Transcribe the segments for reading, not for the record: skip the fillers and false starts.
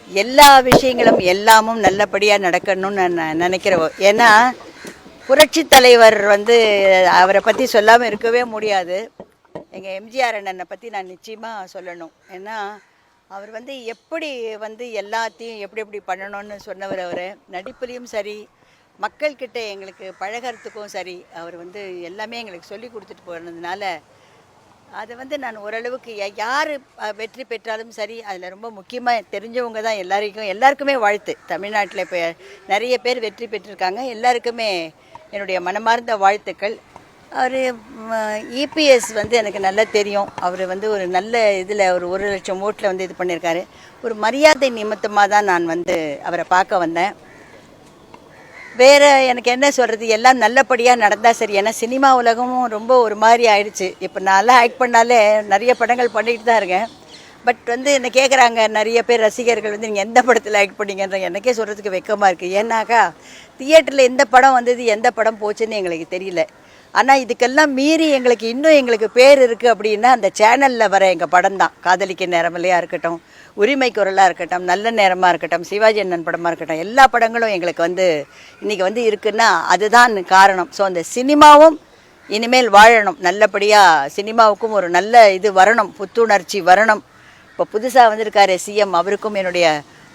எல்லா விஷயங்களும் எல்லாமும் நல்லபடியாக நடக்கணும்னு நான் நினைக்கிறேன். ஏன்னா புரட்சி தலைவர் வந்து அவரை பற்றி சொல்லாமல் இருக்கவே முடியாது. எங்கள் எம்ஜிஆர் அண்ணனை பற்றி நான் நிச்சயமாக சொல்லணும். ஏன்னா அவர் வந்து எப்படி வந்து எல்லாத்தையும் எப்படி எப்படி பண்ணணும்னு சொன்னவர். அவர் நடிப்புலேயும் சரி, மக்கள்கிட்ட எங்களுக்கு பழகிறதுக்கும் சரி, அவர் வந்து எல்லாமே எங்களுக்கு சொல்லி கொடுத்துட்டு போனதுனால அது வந்து நான் ஓரளவுக்கு யார் வெற்றி பெற்றாலும் சரி, அதில் ரொம்ப முக்கியமாக தெரிஞ்சவங்க தான் எல்லாருக்குமே வாழ்த்து. தமிழ்நாட்டில் இப்போ நிறைய பேர் வெற்றி பெற்றிருக்காங்க. எல்லாருக்குமே என்னுடைய மனமார்ந்த வாழ்த்துக்கள். அவர் இபிஎஸ் வந்து எனக்கு நல்லா தெரியும். அவர் வந்து ஒரு நல்ல இதில் ஒரு 1,00,000 ஓட்டில் வந்து இது பண்ணியிருக்காரு. ஒரு மரியாதை நிமித்தமாக தான் நான் வந்து அவரை பார்க்க வந்தேன். வேறு எனக்கு என்ன சொல்கிறது, எல்லாம் நல்லபடியாக நடந்தால் சரி. ஏன்னா சினிமா உலகமும் ரொம்ப ஒரு மாதிரி ஆயிடுச்சு. இப்போ நான்லாம் ஆக்ட் பண்ணாலே நிறைய படங்கள் பண்ணிக்கிட்டு தான் இருக்கேன். பட் வந்து என்ன கேட்குறாங்க நிறைய பேர் ரசிகர்கள் வந்து நீங்கள் எந்த படத்தில் ஆக்ட் பண்ணீங்கன்ற எனக்கே சொல்கிறதுக்கு வெக்கமாக இருக்குது. ஏன்னாக்கா தியேட்டரில் எந்த படம் வந்தது எந்த படம் போச்சுன்னு எங்களுக்கு தெரியல. ஆனால் இதுக்கெல்லாம் மீறி எங்களுக்கு பேர் இருக்குது அப்படின்னா அந்த சேனலில் வர எங்கள் படம் தான். காதலிக்க நேரமில்லையாக இருக்கட்டும், உரிமை குரலாக இருக்கட்டும், நல்ல நேரமாக இருக்கட்டும், சிவாஜி அண்ணன் படமாக இருக்கட்டும், எல்லா படங்களும் எங்களுக்கு வந்து இன்றைக்கி வந்து இருக்குன்னா அதுதான் காரணம். ஸோ அந்த சினிமாவும் இனிமேல் வாழணும் நல்லபடியாக. சினிமாவுக்கும் ஒரு நல்ல இது வரணும், புத்துணர்ச்சி வரணும். இப்போ புதுசாக வந்திருக்காரு சிஎம், அவருக்கும் என்னுடைய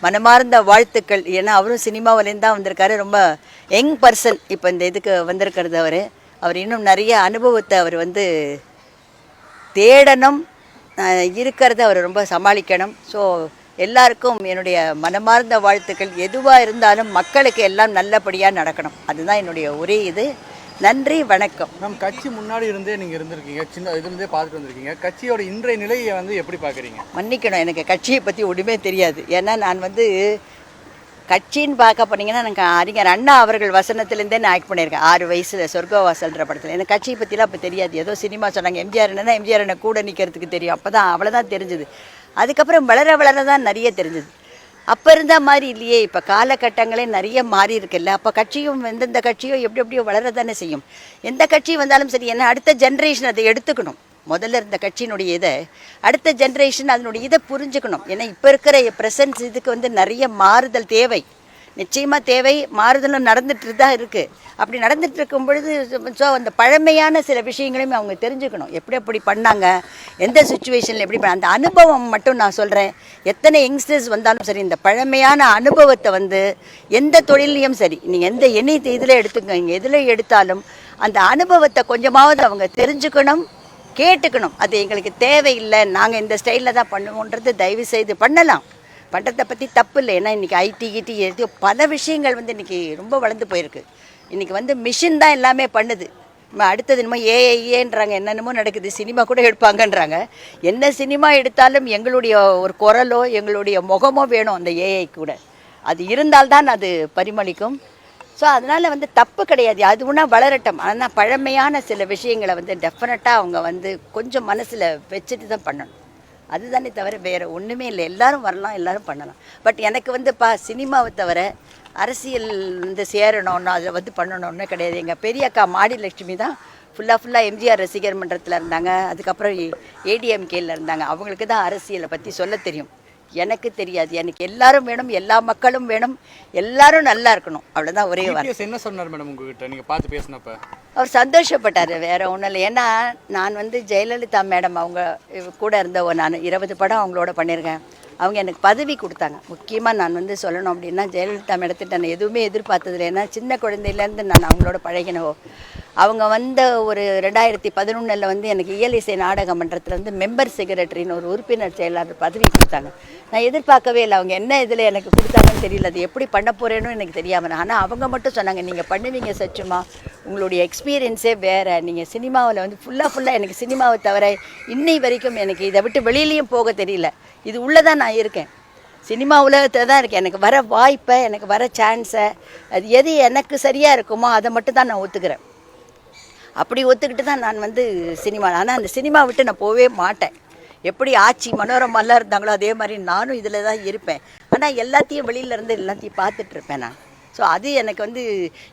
மனமார்ந்த வாழ்த்துக்கள். ஏன்னா அவரும் சினிமாவிலேருந்து தான் வந்திருக்காரு. ரொம்ப யங் பர்சன் இப்போ இந்த இதுக்கு வந்திருக்கிறது. அவர் இன்னும் நிறைய அனுபவத்தை அவர் வந்து தேடணும், இருக்கிறத அவர் ரொம்ப சமாளிக்கணும். ஸோ எல்லாருக்கும் என்னுடைய மனமார்ந்த வாழ்த்துக்கள். எதுவாக இருந்தாலும் மக்களுக்கு எல்லாம் நல்லபடியாக நடக்கணும், அதுதான் என்னுடைய ஒரே இது. நன்றி, வணக்கம். கட்சி முன்னாடி இருந்தே நீங்கள் இருந்திருக்கீங்க, சின்ன இதுலேருந்தே பார்த்துட்டு வந்திருக்கீங்க. கட்சியோட இன்றைய நிலையை வந்து எப்படி பார்க்குறீங்க? மன்னிக்கணும், எனக்கு கட்சியை பற்றி ஒன்றுமே தெரியாது. ஏன்னா நான் வந்து கட்சின்னு பார்க்க போனீங்கன்னா எனக்கு அறிஞர் அண்ணா அவர்கள் வசனத்துலேருந்தே நான் ஆக்ட் பண்ணியிருக்கேன் 6 வயசில் சொர்க்கவாசல்ன்ற படத்தில். எனக்கு கட்சியை பற்றிலாம் அப்போ தெரியாது. ஏதோ சினிமா சொன்னாங்க, எம்ஜிஆர் என்ன கூட நிற்கிறதுக்கு தெரியும், அப்போ தான் அவ்வளோதான் தெரிஞ்சுது. அதுக்கப்புறம் வளர தான் நிறைய தெரிஞ்சுது. அப்போ இருந்தால் மாதிரி இல்லையே, இப்போ காலகட்டங்களே நிறைய மாறி இருக்குல்ல. அப்போ கட்சியும் எந்தெந்த கட்சியும் எப்படியோ வளர தானே செய்யும். எந்த கட்சி வந்தாலும் சரி, ஏன்னா அடுத்த ஜென்ரேஷன் அதை எடுத்துக்கணும். முதல்ல இருந்த கட்சியினுடைய இதை அடுத்த ஜென்ரேஷன் அதனுடைய இதை புரிஞ்சுக்கணும். ஏன்னா இப்போ இருக்கிற ப்ரெசன்ஸ் இதுக்கு வந்து நிறைய மாறுதல் தேவை, நிச்சயமாக தேவை. மாறுதலும் நடந்துட்டு தான் இருக்குது. அப்படி நடந்துட்டு இருக்கும் பொழுது ஸோ அந்த பழமையான சில விஷயங்களையும் அவங்க தெரிஞ்சுக்கணும். எப்படி பண்ணாங்க, எந்த சுச்சுவேஷனில் எப்படி அந்த அனுபவம் மட்டும் நான் சொல்கிறேன். எத்தனை யங்ஸ்டர்ஸ் வந்தாலும் சரி, இந்த பழமையான அனுபவத்தை வந்து எந்த தொழிலையும் சரி, நீங்கள் எனி இதில் எடுத்துக்கோங்க, எதில் எடுத்தாலும் அந்த அனுபவத்தை கொஞ்சமாவது அவங்க தெரிஞ்சுக்கணும், கேட்டுக்கணும். அது எங்களுக்கு தேவையில்லை, நாங்கள் இந்த ஸ்டைலில் தான் பண்ணுவோன்றது தயவு செய்து பண்ணலாம். பண்ணுறதை பற்றி தப்பு இல்லை. ஏன்னா இன்றைக்கி ஐடி எது பல விஷயங்கள் வந்து இன்றைக்கி ரொம்ப வளர்ந்து போயிருக்கு. இன்றைக்கி வந்து மிஷின் தான் எல்லாமே பண்ணுது. அடுத்தது என்னமோ ஏஐஏன்றாங்க, என்னென்னமோ நடக்குது. சினிமா கூட எடுப்பாங்கன்றாங்க. என்ன சினிமா எடுத்தாலும் எங்களுடைய ஒரு குரலோ எங்களுடைய முகமோ வேணும் அந்த ஏஐ கூட. அது இருந்தால்தான் அது பரிமளிக்கும். ஸோ அதனால் வந்து தப்பு கிடையாது, அது ஒன்றா வளரட்டும். ஆனால் பழமையான சில விஷயங்களை வந்து டெஃபினட்டாக அவங்க வந்து கொஞ்சம் மனசில் வச்சுட்டு தான் பண்ணணும். அதுதானே தவிர வேறு ஒன்றுமே இல்லை. எல்லோரும் வரலாம், எல்லோரும் பண்ணலாம். பட் எனக்கு வந்து சினிமாவை தவிர அரசியல் வந்து சேரணும்னு அதை வந்து பண்ணணும்னு கிடையாது. எங்கள் பெரிய அக்கா மாடிலட்சுமி தான் ஃபுல்லாக எம்ஜிஆர் ரசிகர் மன்றத்தில் இருந்தாங்க. அதுக்கப்புறம் ஏடிஎம்கேயில் இருந்தாங்க. அவங்களுக்கு தான் அரசியலை பற்றி சொல்ல தெரியும், எனக்கு தெரியாது. எனக்கு எல்லாரும் வேணும், எல்லா மக்களும் வேணும், எல்லாரும் நல்லா இருக்கணும், அவ்வளோதான் ஒரே வார்த்தை. என்ன சொன்னார் மேடம் உங்ககிட்ட நீங்கள் பார்த்து பேசினப்ப? அவர் சந்தோஷப்பட்டார், வேற ஒன்றும் இல்லை. ஏன்னா நான் வந்து ஜெயலலிதா மேடம் அவங்க கூட இருந்தவோ, நான் 20 படம் அவங்களோட பண்ணியிருக்கேன். அவங்க எனக்கு பதவி கொடுத்தாங்க. முக்கியமாக நான் வந்து சொல்லணும் அப்படின்னா ஜெயலலிதா மேடத்திட்ட நான் எதுவுமே எதிர்பார்த்ததில்லை. ஏன்னா சின்ன குழந்தையிலேருந்து நான் அவங்களோட பழகினவோ. அவங்க வந்த ஒரு 2011 வந்து எனக்கு இயலிசை நாடக மன்றத்தில் வந்து மெம்பர் செக்ரட்டரின்னு ஒரு உறுப்பினர் செயலாளர் பதவி கொடுத்தாங்க. நான் எதிர்பார்க்கவே இல்லை. அவங்க என்ன இதில் எனக்கு கொடுத்தாங்கன்னு தெரியல, அது எப்படி பண்ண போகிறேன்னு எனக்கு தெரியாமல். ஆனால் அவங்க மட்டும் சொன்னாங்க, நீங்கள் பண்ணுவீங்க சச்சுமா, உங்களுடைய எக்ஸ்பீரியன்ஸே வேறு. நீங்கள் சினிமாவில் வந்து ஃபுல்லாக எனக்கு சினிமாவை தவிர இன்னை வரைக்கும் எனக்கு இதை விட்டு வெளியிலையும் போக தெரியல. இது உள்ளே தான் நான் இருக்கேன், சினிமா உலகத்தில் தான் இருக்கேன். எனக்கு வர வாய்ப்பை, எனக்கு வர சான்ஸை, அது எது எனக்கு சரியாக இருக்குமோ அதை மட்டும் தான் நான் ஒத்துக்கிறேன். அப்படி ஒத்துக்கிட்டு தான் நான் வந்து சினிமா. ஆனால் அந்த சினிமா விட்டு நான் போகவே மாட்டேன். எப்படி ஆச்சி மனோரமெல்லாம் இருந்தாங்களோ அதே மாதிரி நானும் இதில் தான் இருப்பேன். ஆனால் எல்லாத்தையும் வெளியிலேருந்து எல்லாத்தையும் பார்த்துட்ருப்பேன் நான். ஸோ அது எனக்கு வந்து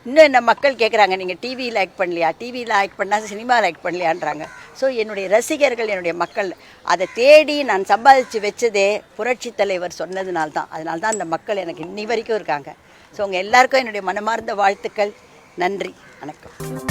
இன்னும் என்ன மக்கள் கேட்குறாங்க, நீங்கள் டிவியில் ஆக்ட் பண்ணலையா, டிவியில் ஆக்ட் பண்ணால் சினிமாவில் ஆக்ட் பண்ணலையான்றாங்க. ஸோ என்னுடைய ரசிகர்கள், என்னுடைய மக்கள் அதை தேடி நான் சம்பாதிச்சு வச்சதே புரட்சி தலைவர் சொன்னதுனால தான். அதனால தான் அந்த மக்கள் எனக்கு இன்னி வரைக்கும் இருக்காங்க. ஸோ உங்கள் எல்லாருக்கும் என்னுடைய மனமார்ந்த வாழ்த்துக்கள். நன்றி, வணக்கம்.